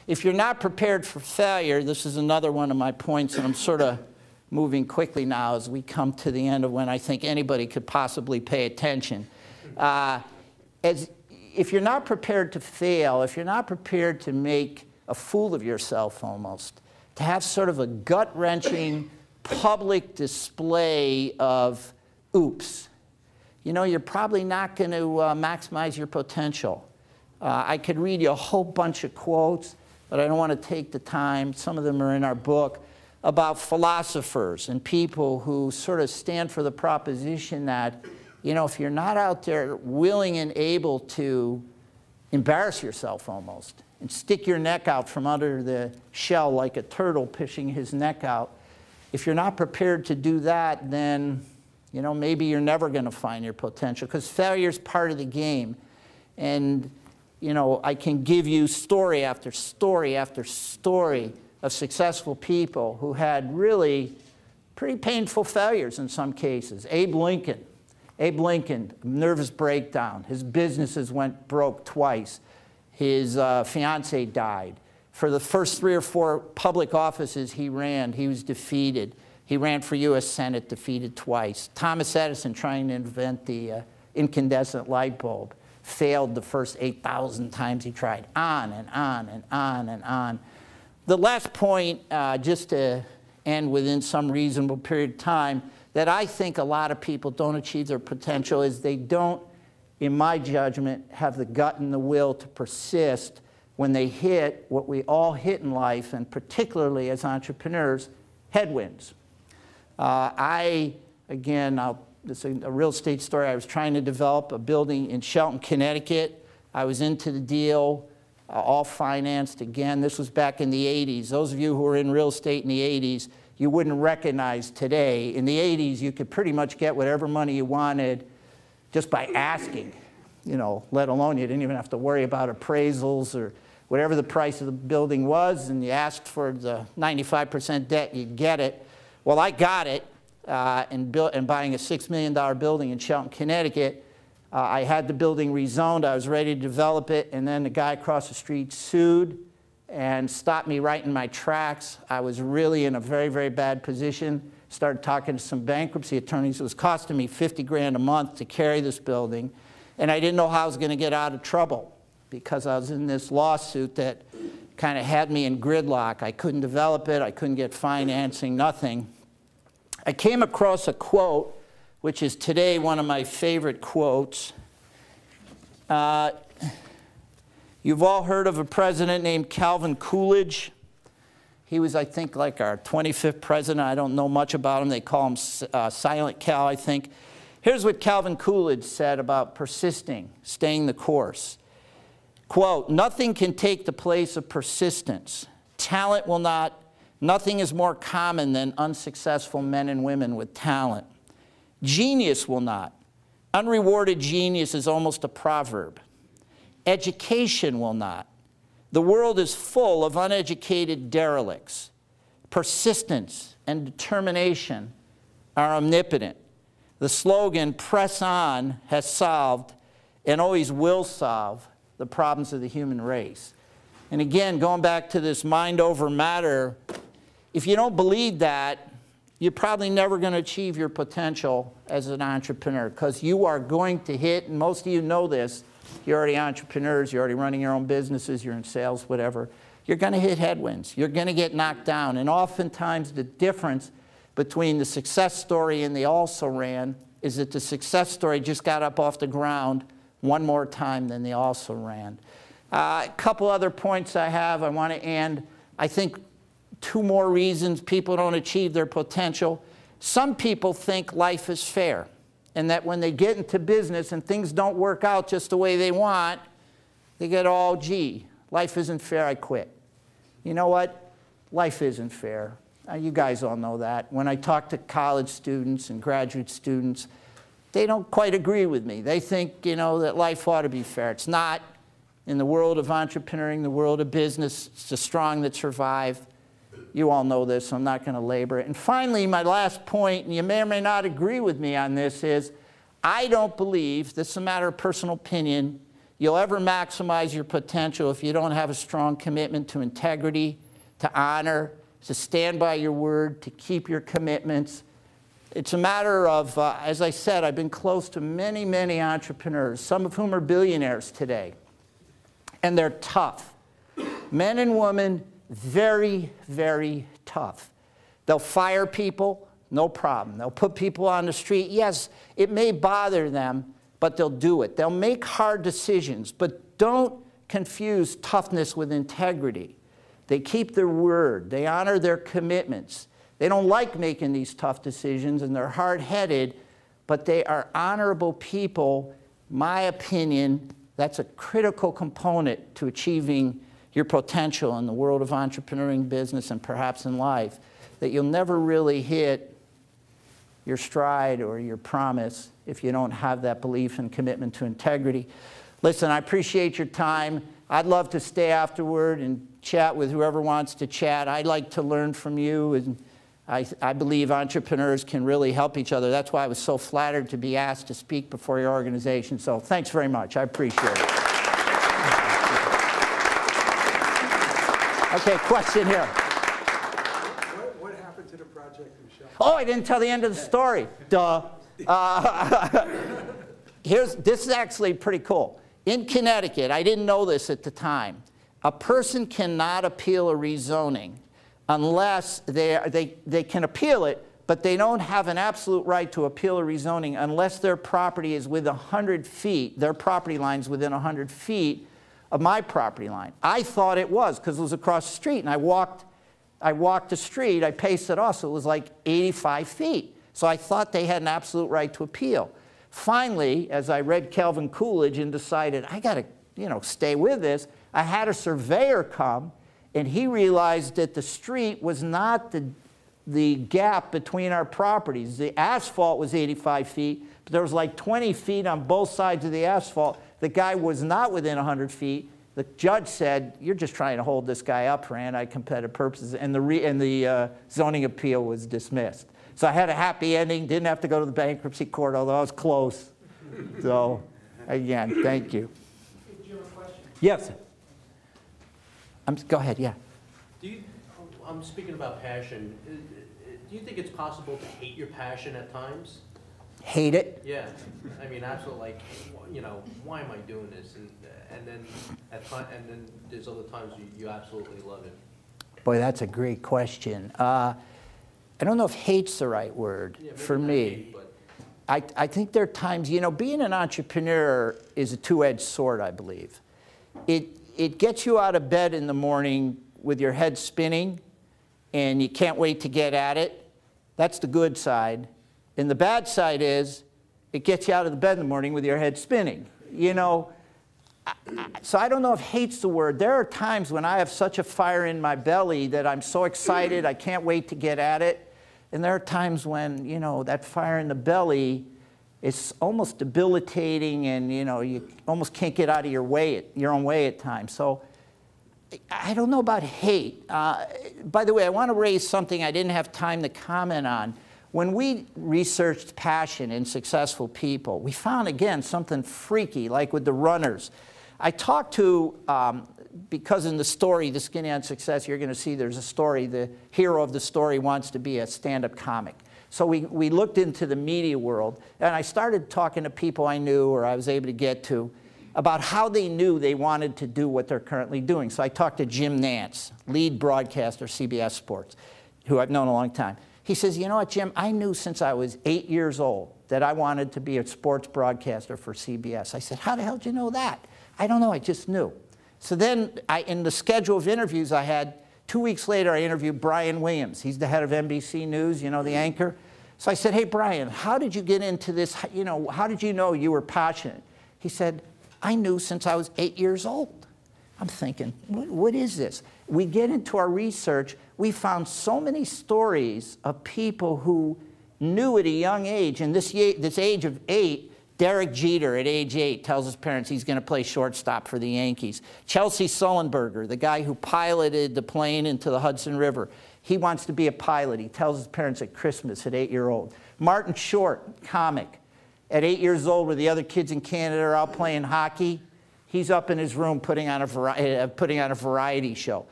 If you're not prepared for failure, this is another one of my points, and I'm sort of moving quickly now as we come to the end of when I think anybody could possibly pay attention. If you're not prepared to fail, if you're not prepared to make a fool of yourself almost, to have sort of a gut-wrenching public display of oops, you know, you're probably not going to maximize your potential. I could read you a whole bunch of quotes, but I don't want to take the time. Some of them are in our book about philosophers and people who sort of stand for the proposition that, you know, if you're not out there willing and able to embarrass yourself almost and stick your neck out from under the shell like a turtle pushing his neck out, if you're not prepared to do that, then, you know, maybe you're never going to find your potential, because failure is part of the game. And, you know, I can give you story after story after story of successful people who had really pretty painful failures in some cases. Abe Lincoln, nervous breakdown. His businesses went broke twice. His fiance died. For the first 3 or 4 public offices he ran, he was defeated. He ran for U.S. Senate, defeated twice. Thomas Edison, trying to invent the incandescent light bulb, failed the first 8,000 times he tried. On and on and on and on. The last point, just to end within some reasonable period of time, that I think a lot of people don't achieve their potential is they don't, in my judgment, have the gut and the will to persist when they hit what we all hit in life, and particularly as entrepreneurs, headwinds. This is a real estate story. I was trying to develop a building in Shelton, Connecticut. I was into the deal, all financed. Again, this was back in the 80s. Those of you who were in real estate in the 80s, you wouldn't recognize today. In the 80s, you could pretty much get whatever money you wanted just by asking, you know, let alone you didn't even have to worry about appraisals or whatever the price of the building was, and you asked for the 95% debt, you'd get it. Well, I got it, and buying a $6 million building in Shelton, Connecticut. I had the building rezoned. I was ready to develop it, and then the guy across the street sued and stopped me right in my tracks. I was really in a very, very bad position. Started talking to some bankruptcy attorneys. It was costing me 50 grand a month to carry this building, and I didn't know how I was going to get out of trouble because I was in this lawsuit that kind of had me in gridlock. I couldn't develop it. I couldn't get financing, nothing. I came across a quote, which is today one of my favorite quotes. You've all heard of a president named Calvin Coolidge. He was, I think, like our 25th president. I don't know much about him. They call him Silent Cal, I think. Here's what Calvin Coolidge said about persisting, staying the course. Quote, "Nothing can take the place of persistence. Talent will not. Nothing is more common than unsuccessful men and women with talent. Genius will not. Unrewarded genius is almost a proverb. Education will not. The world is full of uneducated derelicts. Persistence and determination are omnipotent. The slogan, 'Press on,' has solved and always will solve the problems of the human race." And again, going back to this mind over matter, if you don't believe that, you're probably never going to achieve your potential as an entrepreneur, because you are going to hit, and most of you know this, you're already entrepreneurs, you're already running your own businesses, you're in sales, whatever. You're going to hit headwinds. You're going to get knocked down. And oftentimes the difference between the success story and the also-ran is that the success story just got up off the ground one more time than the also-ran. A couple other points I have. I want to end. I think 2 more reasons people don't achieve their potential. Some people think life is fair, and that when they get into business and things don't work out just the way they want, they get all, gee, life isn't fair, I quit. You know what? Life isn't fair. You guys all know that. When I talk to college students and graduate students, they don't quite agree with me. They think, you know, that life ought to be fair. It's not. In the world of entrepreneuring, the world of business, it's the strong that survive. You all know this, so I'm not going to labor it. And finally, my last point, and you may or may not agree with me on this, is I don't believe, this is a matter of personal opinion, you'll ever maximize your potential if you don't have a strong commitment to integrity, to honor, to stand by your word, to keep your commitments. It's a matter of, as I said, I've been close to many, many entrepreneurs, some of whom are billionaires today. And they're tough. Men and women, very, very tough. They'll fire people, no problem. They'll put people on the street. Yes, it may bother them, but they'll do it. They'll make hard decisions, but don't confuse toughness with integrity. They keep their word. They honor their commitments. They don't like making these tough decisions, and they're hard-headed, but they are honorable people. My opinion, that's a critical component to achieving your potential in the world of entrepreneuring, business, and perhaps in life, that you'll never really hit your stride or your promise if you don't have that belief and commitment to integrity. Listen, I appreciate your time. I'd love to stay afterward and chat with whoever wants to chat. I'd like to learn from you, and I believe entrepreneurs can really help each other. That's why I was so flattered to be asked to speak before your organization. So thanks very much. I appreciate it. Okay, question here. What happened to the project, Michelle? Oh, I didn't tell the end of the story. Duh. This is actually pretty cool. In Connecticut, I didn't know this at the time, a person cannot appeal a rezoning unless they can appeal it, but they don't have an absolute right to appeal a rezoning unless their property is within 100 feet, their property line's within 100 feet of my property line. I thought it was because it was across the street, and I walked the street, I paced it off, so it was like 85 feet. So I thought they had an absolute right to appeal. Finally, as I read Calvin Coolidge and decided I got to, stay with this, I had a surveyor come, and he realized that the street was not the gap between our properties. The asphalt was 85 feet, but there was like 20 feet on both sides of the asphalt. The guy was not within 100 feet. The judge said, "You're just trying to hold this guy up for anti-competitive purposes," and the zoning appeal was dismissed. So I had a happy ending, didn't have to go to the bankruptcy court, although I was close. So, again, thank you. Do you have a question? Yes. Go ahead, yeah. I'm speaking about passion. Do you think it's possible to hate your passion at times? Hate it? Yeah. I mean, absolutely, like, why am I doing this? And then there's other times you absolutely love it. Boy, that's a great question. I don't know if hate's the right word for me. Hate, I think there are times, being an entrepreneur is a two-edged sword, I believe. It gets you out of bed in the morning with your head spinning, and you can't wait to get at it. That's the good side. And the bad side is it gets you out of the bed in the morning with your head spinning. So I don't know if hate's the word. There are times when I have such a fire in my belly that I'm so excited, I can't wait to get at it. And there are times when, that fire in the belly is almost debilitating, and, you almost can't get out of your own way at times. So I don't know about hate. By the way, I want to raise something I didn't have time to comment on. When we researched passion in successful people, we found, again, something freaky, like with the runners. I talked to, because in the story, The Skinny on Success, you're going to see there's a story. The hero of the story wants to be a stand-up comic. So we looked into the media world, and I started talking to people I knew or I was able to get to about how they knew they wanted to do what they're currently doing. So I talked to Jim Nantz, lead broadcaster, CBS Sports, who I've known a long time. He says, "You know what, Jim, I knew since I was 8 years old that I wanted to be a sports broadcaster for CBS. I said, "How the hell did you know that?" "I don't know, I just knew." So then in the schedule of interviews I had, 2 weeks later I interviewed Brian Williams. He's the head of NBC News, the anchor. So I said, "Hey, Brian, how did you get into this? How did you know you were passionate?" He said, "I knew since I was 8 years old." I'm thinking, what is this? We get into our research, we found so many stories of people who knew at a young age, and this age of 8, Derek Jeter at age 8 tells his parents he's going to play shortstop for the Yankees. Chelsea Sullenberger, the guy who piloted the plane into the Hudson River, he wants to be a pilot. He tells his parents at Christmas at 8-year-old. Martin Short, comic, at 8 years old where the other kids in Canada are out playing hockey, he's up in his room putting on a variety show.